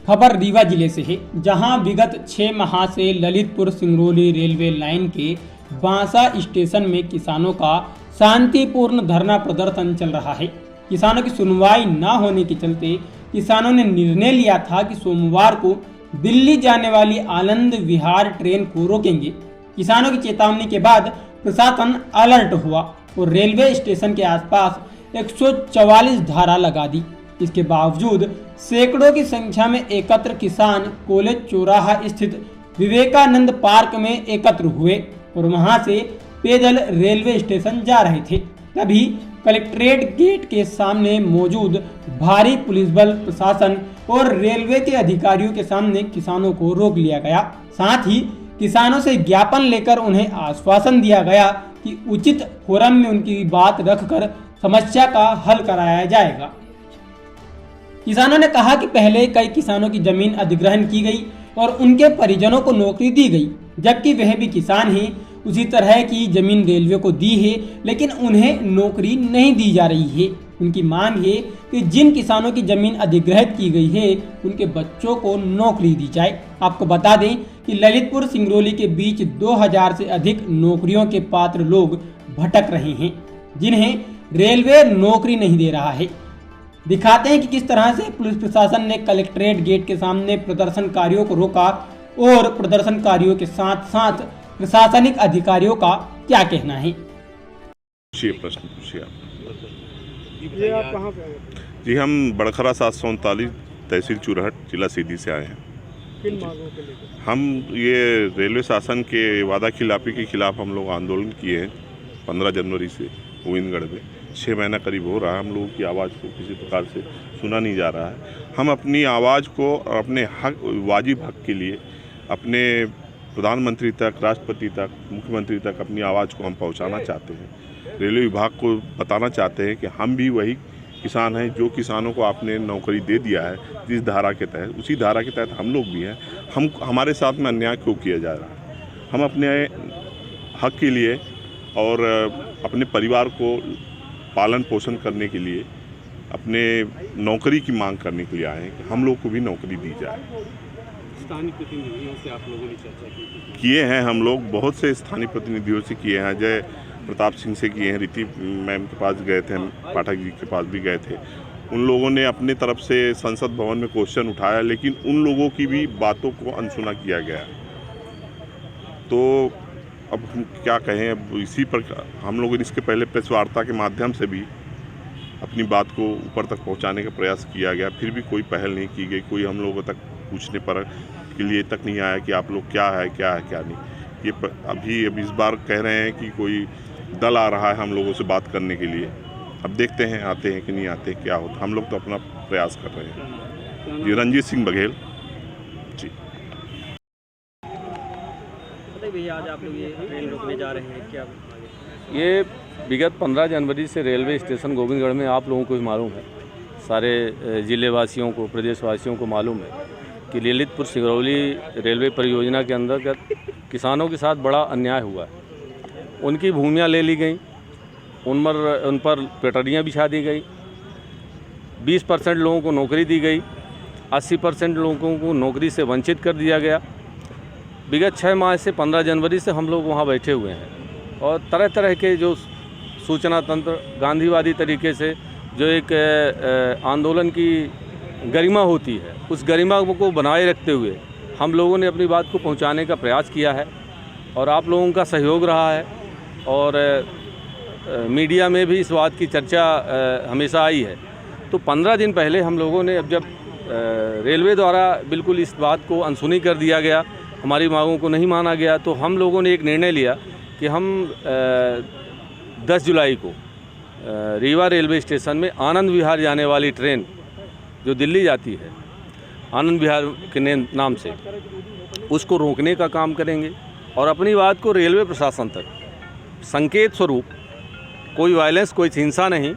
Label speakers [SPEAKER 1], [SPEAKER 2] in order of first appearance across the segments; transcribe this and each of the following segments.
[SPEAKER 1] खबर रीवा जिले से है, जहां विगत 6 माह से ललितपुर सिंगरौली रेलवे लाइन के बांसा स्टेशन में किसानों का शांतिपूर्ण धरना प्रदर्शन चल रहा है। किसानों की सुनवाई न होने के चलते किसानों ने निर्णय लिया था कि सोमवार को दिल्ली जाने वाली आनंद विहार ट्रेन को रोकेंगे। किसानों की चेतावनी के बाद प्रशासन अलर्ट हुआ और रेलवे स्टेशन के आसपास 144 धारा लगा दी। इसके बावजूद सैकड़ों की संख्या में एकत्र किसान कॉलेज चौराहा स्थित विवेकानंद पार्क में एकत्र हुए और वहां से पैदल रेलवे स्टेशन जा रहे थे। तभी कलेक्ट्रेट गेट के सामने मौजूद भारी पुलिस बल, प्रशासन और रेलवे के अधिकारियों के सामने किसानों को रोक लिया गया। साथ ही किसानों से ज्ञापन लेकर उन्हें आश्वासन दिया गया कि उचित फोरम में उनकी बात रखकर समस्या का हल कराया जाएगा। किसानों ने कहा कि पहले कई किसानों की जमीन अधिग्रहण की गई और उनके परिजनों को नौकरी दी गई, जबकि वह भी किसान हैं। उसी तरह की जमीन रेलवे को दी है, लेकिन उन्हें नौकरी नहीं दी जा रही है। उनकी मांग है कि जिन किसानों की जमीन अधिग्रहित की गई है उनके बच्चों को नौकरी दी जाए। आपको बता दें कि ललितपुर सिंगरौली के बीच 2000 से अधिक नौकरियों के पात्र लोग भटक रहे हैं, जिन्हें रेलवे नौकरी नहीं दे रहा है। दिखाते हैं कि किस तरह से पुलिस प्रशासन ने कलेक्ट्रेट गेट के सामने प्रदर्शनकारियों को रोका और प्रदर्शनकारियों के साथ साथ प्रशासनिक अधिकारियों का क्या कहना है।
[SPEAKER 2] प्रश्न पूछिए आप।
[SPEAKER 3] ये आप कहाँ पे आए?
[SPEAKER 2] जी, हम बड़खरा 739 तहसील चुरहट जिला सीधी से आए हैं।
[SPEAKER 3] किन मांगों के लेकर?
[SPEAKER 2] हम ये रेलवे शासन के वादा खिलाफी के खिलाफ हम लोग आंदोलन किए हैं 15 जनवरी से गोविंदगढ़ में। 6 महीना करीब हो रहा है, हम लोगों की आवाज़ को किसी प्रकार से सुना नहीं जा रहा है। हम अपनी आवाज़ को और अपने हक, वाजिब हक के लिए अपने प्रधानमंत्री तक, राष्ट्रपति तक, मुख्यमंत्री तक अपनी आवाज़ को हम पहुंचाना चाहते हैं। रेलवे विभाग को बताना चाहते हैं कि हम भी वही किसान हैं जो किसानों को आपने नौकरी दे दिया है जिस धारा के तहत, उसी धारा के तहत हम लोग भी हैं। हमारे साथ में अन्याय क्यों किया जा रहा है? हम अपने हक के लिए और अपने परिवार को पालन पोषण करने के लिए, अपने नौकरी की मांग करने के लिए आए हैं कि हम लोग को भी नौकरी दी जाए।
[SPEAKER 3] स्थानीय प्रतिनिधियों से आप लोगों ने चर्चा
[SPEAKER 2] किए हैं, हम लोग बहुत से स्थानीय प्रतिनिधियों से किए हैं। अजय प्रताप सिंह से किए हैं, रीति मैम के पास गए थे, हम पाठक जी के पास भी गए थे। उन लोगों ने अपने तरफ से संसद भवन में क्वेश्चन उठाया, लेकिन उन लोगों की भी बातों को अनसुना किया गया। तो अब हम क्या कहें, अब इसी पर हम लोगों ने इसके पहले प्रेस वार्ता के माध्यम से भी अपनी बात को ऊपर तक पहुंचाने का प्रयास किया गया, फिर भी कोई पहल नहीं की गई। कोई हम लोगों तक पूछने पर के लिए तक नहीं आया कि आप लोग क्या है क्या नहीं। ये अब इस बार कह रहे हैं कि कोई दल आ रहा है हम लोगों से बात करने के लिए। अब देखते हैं आते हैं कि नहीं आते, क्या होता। हम लोग तो अपना प्रयास कर रहे हैं। जी, रंजीत सिंह बघेल जी।
[SPEAKER 4] भैया, आज आप लोग ये ट्रेन रोकने जा रहे हैं, क्या?
[SPEAKER 5] ये विगत 15 जनवरी से रेलवे स्टेशन गोविंदगढ़ में आप लोगों को भी मालूम है, सारे ज़िले वासियों को, प्रदेशवासियों को मालूम है कि ललितपुर सिंगरौली रेलवे परियोजना के अंतर्गत किसानों के साथ बड़ा अन्याय हुआ है। उनकी भूमियां ले ली गई, उन पर पटरियाँ बिछा दी गई, 20% लोगों को नौकरी दी गई, 80% लोगों को नौकरी से वंचित कर दिया गया। विगत 6 माह से 15 जनवरी से हम लोग वहाँ बैठे हुए हैं और तरह तरह के जो सूचना तंत्र, गांधीवादी तरीके से जो एक आंदोलन की गरिमा होती है, उस गरिमा को बनाए रखते हुए हम लोगों ने अपनी बात को पहुंचाने का प्रयास किया है और आप लोगों का सहयोग रहा है। और मीडिया में भी इस बात की चर्चा हमेशा आई है। तो 15 दिन पहले हम लोगों ने, अब जब रेलवे द्वारा बिल्कुल इस बात को अनसुनी कर दिया गया, हमारी मांगों को नहीं माना गया, तो हम लोगों ने एक निर्णय लिया कि हम 10 जुलाई को रीवा रेलवे स्टेशन में आनंद विहार जाने वाली ट्रेन जो दिल्ली जाती है, आनंद विहार के नाम से, उसको रोकने का काम करेंगे और अपनी बात को रेलवे प्रशासन तक संकेत स्वरूप, कोई वायलेंस, कोई हिंसा नहीं,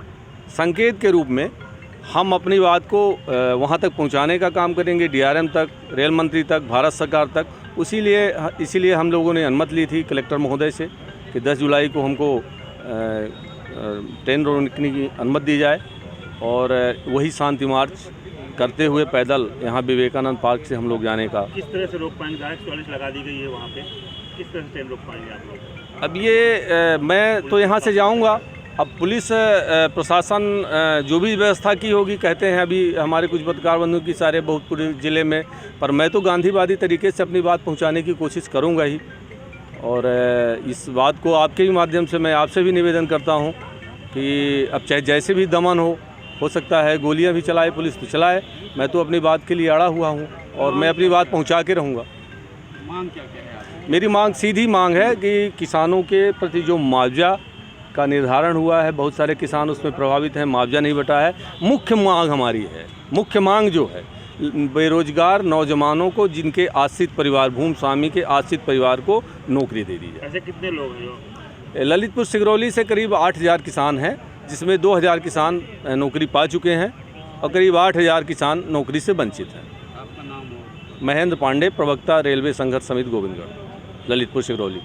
[SPEAKER 5] संकेत के रूप में हम अपनी बात को वहाँ तक पहुँचाने का काम करेंगे, DRM तक, रेल मंत्री तक, भारत सरकार तक। इसीलिए हम लोगों ने अनुमति ली थी कलेक्टर महोदय से कि 10 जुलाई को हमको ट्रेन रोकने की अनुमति दी जाए और वही शांति मार्च करते हुए पैदल यहाँ विवेकानंद पार्क से हम लोग जाने का।
[SPEAKER 6] किस तरह से रोक पाएंगे? 44 लगा दी गई है वहाँ पे, किस तरह से ट्रेन रोक पाएंगे आप लोग?
[SPEAKER 5] अब ये मैं तो यहाँ से जाऊँगा, अब पुलिस प्रशासन जो भी व्यवस्था की होगी, कहते हैं अभी हमारे कुछ पत्रकार बंधु की सारे बहुत पूरे ज़िले में, पर मैं तो गांधीवादी तरीके से अपनी बात पहुँचाने की कोशिश करूँगा ही। और इस बात को आपके भी माध्यम से मैं आपसे भी निवेदन करता हूँ कि अब चाहे जैसे भी दमन हो सकता है, गोलियां भी चलाए पुलिस तो चलाए, मैं तो अपनी बात के लिए अड़ा हुआ हूँ और मैं अपनी बात पहुँचा के रहूँगा।
[SPEAKER 3] मांग क्या क्या है आपकी?
[SPEAKER 5] मेरी मांग सीधी मांग है कि किसानों के प्रति जो मुआवजा का निर्धारण हुआ है, बहुत सारे किसान उसमें प्रभावित हैं, मुआवजा नहीं बटा है। मुख्य मांग हमारी है, मुख्य मांग जो है बेरोजगार नौजवानों को, जिनके आश्रित परिवार, भूमि स्वामी के आश्रित परिवार को नौकरी दे दी जाए।
[SPEAKER 6] ऐसे कितने लोग हैं जो?
[SPEAKER 5] ललितपुर सिंगरौली से करीब 8000 किसान हैं, जिसमें 2000 किसान नौकरी पा चुके हैं और करीब 8000 किसान नौकरी से वंचित हैं।
[SPEAKER 3] आपका नाम हो?
[SPEAKER 5] महेंद्र पांडे, प्रवक्ता रेलवे संघर्ष समिति गोविंदगढ़, ललितपुर सिंगरौली।